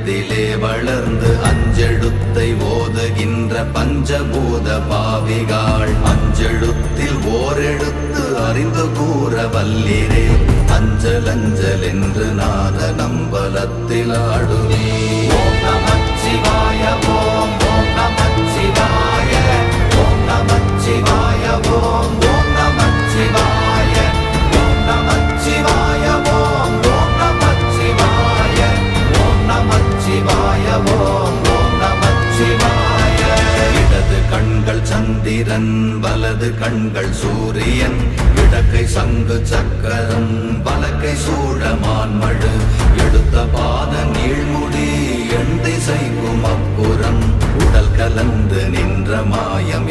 நெஞ்சத்திலே வளர்ந்து அஞ்செழுத்தை ஓதுகின்ற பஞ்சபூத பாவிகாள் அஞ்செழுத்தில் ஓரெழுத்து அறிந்து கூற வல்லிரே அஞ்சல் அஞ்சல் என்று நாத நம்பலத்தில் ஆடுவே. ஓம் நமச்சிவாய ஓம் ஓம் நமச்சிவாய ஓம் நமச்சிவாய ஓம் ஓம் நமச்சிவாய ஓம் நமச்சிவாய ஓம் ஓம் நமச்சிவாய ஓம் நமச்சிவாய ஓம் ஓம் நமச்சிவாய. இடது கண்கள் சந்திரன் வலது கண்கள் சூரியன் இடக்கை சங்கு சக்கரம் வலக்கை சூழமான்மழு எடுத்த பாத நீழ்முடி எண் திசைக்கும் அப்புறம் உடல் கலந்து நின்ற மாயம்